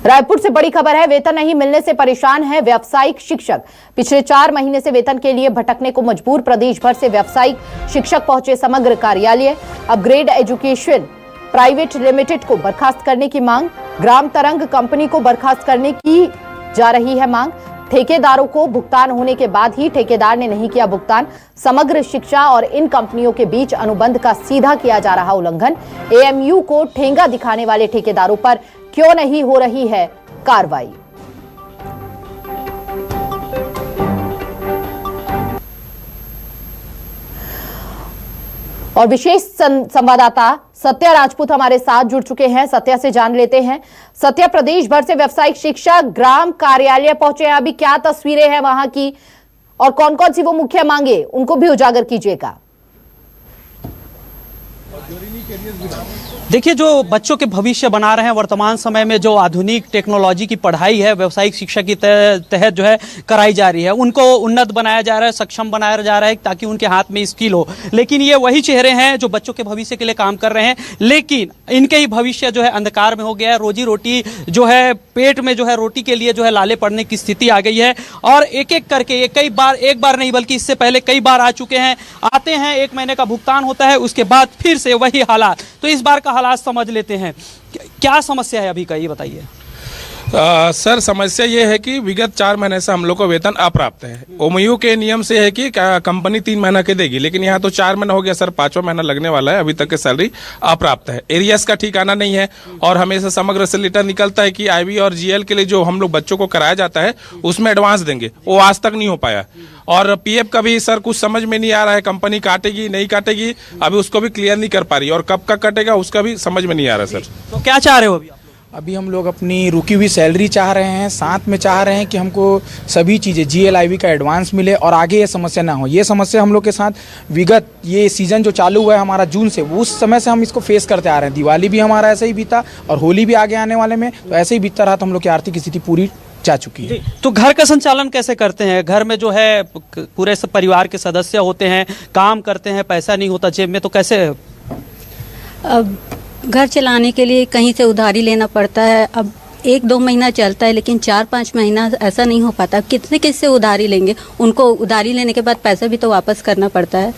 रायपुर से बड़ी खबर है। वेतन नहीं मिलने से परेशान है व्यावसायिक शिक्षक। पिछले 4 महीने से वेतन के लिए भटकने को मजबूर प्रदेश भर से व्यावसायिक शिक्षक पहुंचे समग्र कार्यालय। अपग्रेड एजुकेशन प्राइवेट लिमिटेड को बर्खास्त करने की मांग। ग्राम तरंग कंपनी को बर्खास्त करने की जा रही है मांग। ठेकेदारों को भुगतान होने के बाद ही ठेकेदार ने नहीं किया भुगतान। समग्र शिक्षा और इन कंपनियों के बीच अनुबंध का सीधा किया जा रहा उल्लंघन। एएमयू को ठेंगा दिखाने वाले ठेकेदारों पर क्यों नहीं हो रही है कार्रवाई। और विशेष संवाददाता सत्या राजपूत हमारे साथ जुड़ चुके हैं। सत्या से जान लेते हैं। सत्या, प्रदेश भर से व्यावसायिक शिक्षा ग्राम कार्यालय पहुंचे हैं, अभी क्या तस्वीरें हैं वहां की और कौन कौन सी वो मुख्य मांगे उनको भी उजागर कीजिएगा। देखिए, जो बच्चों के भविष्य बना रहे हैं, वर्तमान समय में जो आधुनिक टेक्नोलॉजी की पढ़ाई है व्यावसायिक शिक्षा की तहत जो है कराई जा रही है, उनको उन्नत बनाया जा रहा है, सक्षम बनाया जा रहा है ताकि उनके हाथ में स्किल हो। लेकिन ये वही चेहरे हैं जो बच्चों के भविष्य के लिए काम कर रहे हैं, लेकिन इनके ही भविष्य जो है अंधकार में हो गया है। रोजी रोटी जो है, पेट में जो है रोटी के लिए जो है लाले पड़ने की स्थिति आ गई है। और एक एक करके ये कई बार, एक बार नहीं बल्कि इससे पहले कई बार आ चुके हैं। आते हैं, 1 महीने का भुगतान होता है, उसके बाद फिर से वही हालात। तो इस बार का हालात समझ लेते हैं। क्या समस्या है अभी का, ये बताइए। सर, समस्या ये है कि विगत 4 महीने से हम लोग को वेतन अप्राप्त है। ओमयू के नियम से है कि कंपनी 3 महीना के देगी, लेकिन यहाँ तो 4 महीना हो गया सर, 5वां महीना लगने वाला है, अभी तक की सैलरी अप्राप्त है। एरियस का ठिकाना नहीं है और हमेशा समग्र से लेटर निकलता है कि आईवी और जीएल के लिए जो हम लोग बच्चों को कराया जाता है उसमें एडवांस देंगे, वो आज तक नहीं हो पाया। और पीएफ का भी सर कुछ समझ में नहीं आ रहा है, कंपनी काटेगी नहीं काटेगी, अभी उसको भी क्लियर नहीं कर पा रही, और कब का कटेगा उसका भी समझ में नहीं आ रहा सर। तो क्या चाह रहे हो अभी हम लोग अपनी रुकी हुई सैलरी चाह रहे हैं, साथ में चाह रहे हैं कि हमको सभी चीज़ें जीएलआईवी का एडवांस मिले और आगे ये समस्या ना हो। ये समस्या हम लोग के साथ विगत ये सीज़न जो चालू हुआ है हमारा जून से, उस समय से हम इसको फेस करते आ रहे हैं। दिवाली भी हमारा ऐसे ही बीता और होली भी आगे आने वाले में, तो ऐसे ही बीतता रहा, तो हम लोग की आर्थिक स्थिति पूरी जा चुकी है। तो घर का संचालन कैसे करते हैं? घर में जो है पूरे परिवार के सदस्य होते हैं, काम करते हैं, पैसा नहीं होता जेब में, तो कैसे? अब घर चलाने के लिए कहीं से उधारी लेना पड़ता है। अब 1-2 महीना चलता है, लेकिन 4-5 महीना ऐसा नहीं हो पाता। किससे उधारी लेंगे? उनको उधारी लेने के बाद पैसा भी तो वापस करना पड़ता है।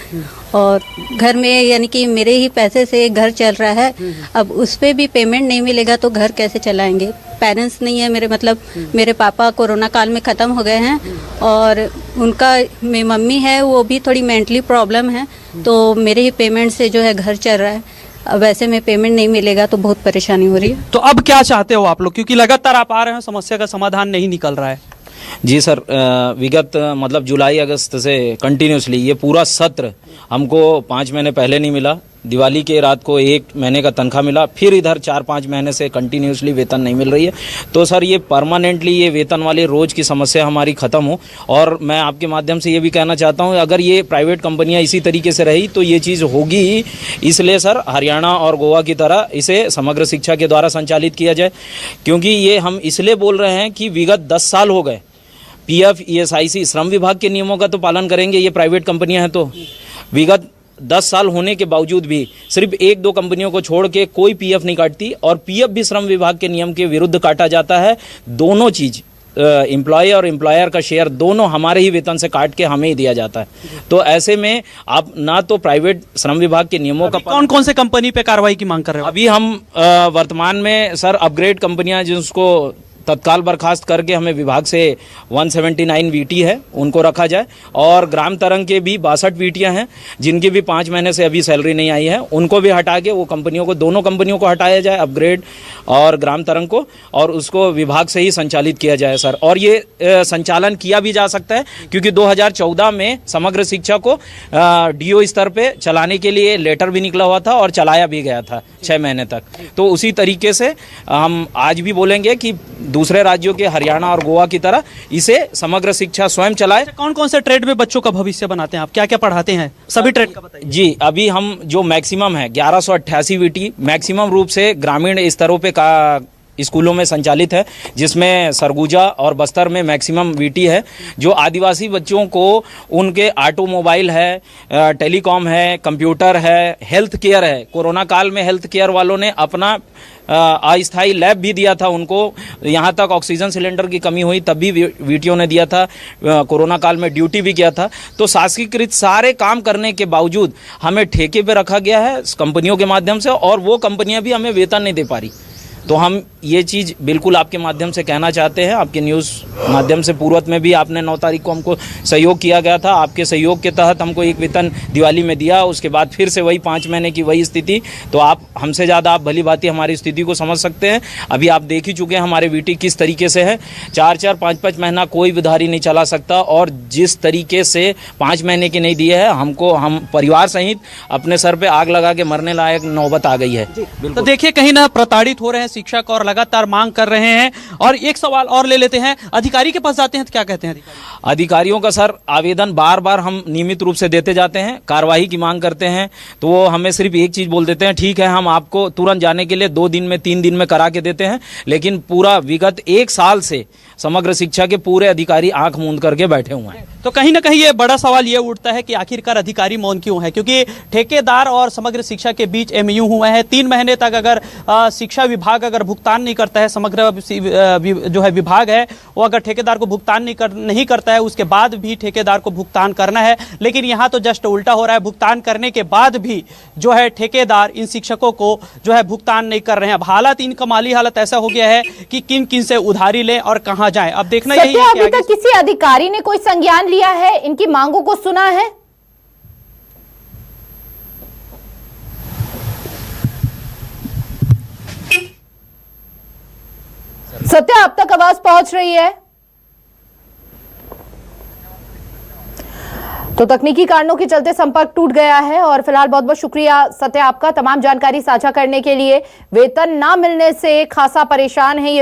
और घर में यानी कि मेरे ही पैसे से घर चल रहा है, अब उस पर भी पेमेंट नहीं मिलेगा तो घर कैसे चलाएंगे? पेरेंट्स नहीं है मेरे, मतलब मेरे पापा कोरोना काल में ख़त्म हो गए हैं और उनका मेरी मम्मी है, वो भी थोड़ी मेंटली प्रॉब्लम है, तो मेरे ही पेमेंट से जो है घर चल रहा है। अब ऐसे में पेमेंट नहीं मिलेगा तो बहुत परेशानी हो रही है। तो अब क्या चाहते हो आप लोग, क्योंकि लगातार आप आ रहे हैं, समस्या का समाधान नहीं निकल रहा है? जी सर, विगत मतलब जुलाई अगस्त से कंटिन्यूसली ये पूरा सत्र हमको 5 महीने पहले नहीं मिला। दिवाली के रात को 1 महीने का तनख्वाह मिला, फिर इधर 4-5 महीने से कंटिन्यूसली वेतन नहीं मिल रही है। तो सर ये परमानेंटली ये वेतन वाली रोज की समस्या हमारी ख़त्म हो। और मैं आपके माध्यम से ये भी कहना चाहता हूँ, अगर ये प्राइवेट कंपनियाँ इसी तरीके से रही तो ये चीज़ होगी ही। इसलिए सर हरियाणा और गोवा की तरह इसे समग्र शिक्षा के द्वारा संचालित किया जाए, क्योंकि ये हम इसलिए बोल रहे हैं कि विगत 10 साल हो गए। पीएफ, ईएसआईसी, श्रम विभाग के नियमों का तो पालन करेंगे ये प्राइवेट कंपनियां हैं, तो विगत 10 साल होने के बावजूद भी सिर्फ 1-2 कंपनियों को छोड़ के कोई पीएफ नहीं काटती, और पीएफ भी श्रम विभाग के नियम के विरुद्ध काटा जाता है। दोनों चीज़, एम्प्लॉय और एम्प्लॉयर का शेयर दोनों हमारे ही वेतन से काट के हमें ही दिया जाता है। तो ऐसे में आप ना तो प्राइवेट श्रम विभाग के नियमों का कौन कौन से कंपनी पे कार्रवाई की मांग कर रहे हो? अभी हम वर्तमान में सर अपग्रेड कंपनियां जिसको तत्काल बर्खास्त करके हमें विभाग से 179 वीटी है उनको रखा जाए, और ग्राम तरंग के भी 62 वीटियाँ हैं जिनकी भी 5 महीने से अभी सैलरी नहीं आई है, उनको भी हटा के वो कंपनियों को, दोनों कंपनियों को हटाया जाए, अपग्रेड और ग्राम तरंग को, और उसको विभाग से ही संचालित किया जाए सर। और ये संचालन किया भी जा सकता है क्योंकि 2014 में समग्र शिक्षा को डीओ स्तर पे चलाने के लिए लेटर भी निकला हुआ था और चलाया भी गया था 6 महीने तक। तो उसी तरीके से हम आज भी बोलेंगे कि दूसरे राज्यों के हरियाणा और गोवा की तरह इसे समग्र शिक्षा स्वयं चलाए। कौन कौन से ट्रेड में बच्चों का भविष्य बनाते हैं आप, क्या क्या पढ़ाते हैं? सभी ट्रेड का बताइए। जी, अभी हम जो मैक्सिमम है 1188 वीटी मैक्सिमम रूप से ग्रामीण स्तरों पे स्कूलों में संचालित है, जिसमें सरगुजा और बस्तर में मैक्सिमम वीटी है, जो आदिवासी बच्चों को उनके ऑटोमोबाइल है, टेलीकॉम है, कंप्यूटर है, हेल्थ केयर है। कोरोना काल में हेल्थ केयर वालों ने अपना अस्थायी लैब भी दिया था उनको, यहाँ तक ऑक्सीजन सिलेंडर की कमी हुई तब भी वीटीओ ने दिया था, कोरोना काल में ड्यूटी भी किया था। तो शासकीकृत सारे काम करने के बावजूद हमें ठेके पे रखा गया है कंपनियों के माध्यम से, और वो कंपनियां भी हमें वेतन नहीं दे पा रही। तो हम ये चीज़ बिल्कुल आपके माध्यम से कहना चाहते हैं। आपके न्यूज़ माध्यम से पूर्व में भी आपने 9 तारीख को हमको सहयोग किया गया था, आपके सहयोग के तहत हमको एक वेतन दिवाली में दिया, उसके बाद फिर से वही 5 महीने की वही स्थिति। तो आप हमसे ज़्यादा आप भली भांति हमारी स्थिति को समझ सकते हैं। अभी आप देख ही चुके हैं हमारे वीटी किस तरीके से है, 4-4, 5-5 महीना कोई विधारी नहीं चला सकता, और जिस तरीके से 5 महीने की नहीं दिए है, हम परिवार सहित अपने सर पर आग लगा के मरने लायक नौबत आ गई है। तो देखिए कहीं ना प्रताड़ित हो रहे हैं शिक्षक और लगातार मांग कर रहे हैं। और एक सवाल और ले लेते हैं, अधिकारी के पास जाते हैं तो क्या कहते हैं अधिकारियों का सर आवेदन बार बार हम नियमित रूप से देते जाते हैं, कार्रवाई की मांग करते हैं, तो वो हमें सिर्फ एक चीज बोल देते हैं, ठीक है हम आपको तुरंत जाने के लिए 2 दिन में 3 दिन में करा के देते हैं। लेकिन पूरा विगत 1 साल से समग्र शिक्षा के पूरे अधिकारी आंख मूंद करके बैठे हुए हैं। तो कहीं ना कहीं ये बड़ा सवाल ये उठता है कि आखिरकार अधिकारी मौन क्यों है, क्योंकि ठेकेदार और समग्र शिक्षा के बीच एमयू हुआ है। 3 महीने तक अगर शिक्षा विभाग अगर भुगतान नहीं करता है, समग्र जो है विभाग है वो अगर ठेकेदार को भुगतान नहीं करता है, उसके बाद भी ठेकेदार को भुगतान करना है। लेकिन यहाँ तो जस्ट उल्टा हो रहा है, भुगतान करने के बाद भी जो है ठेकेदार इन शिक्षकों को जो है भुगतान नहीं कर रहे हैं। अब हालात, इनका माली हालत ऐसा हो गया है कि किन किन से उधारी लें और कहां जाएं। अब देखना यही है कि अभी तक किसी अधिकारी ने कोई संज्ञान लिया है, इनकी मांगों को सुना है? सत्या, अब तक आवाज पहुंच रही है? तो तकनीकी कारणों के चलते संपर्क टूट गया है। और फिलहाल बहुत बहुत शुक्रिया सत्या आपका तमाम जानकारी साझा करने के लिए। वेतन ना मिलने से खासा परेशान है ये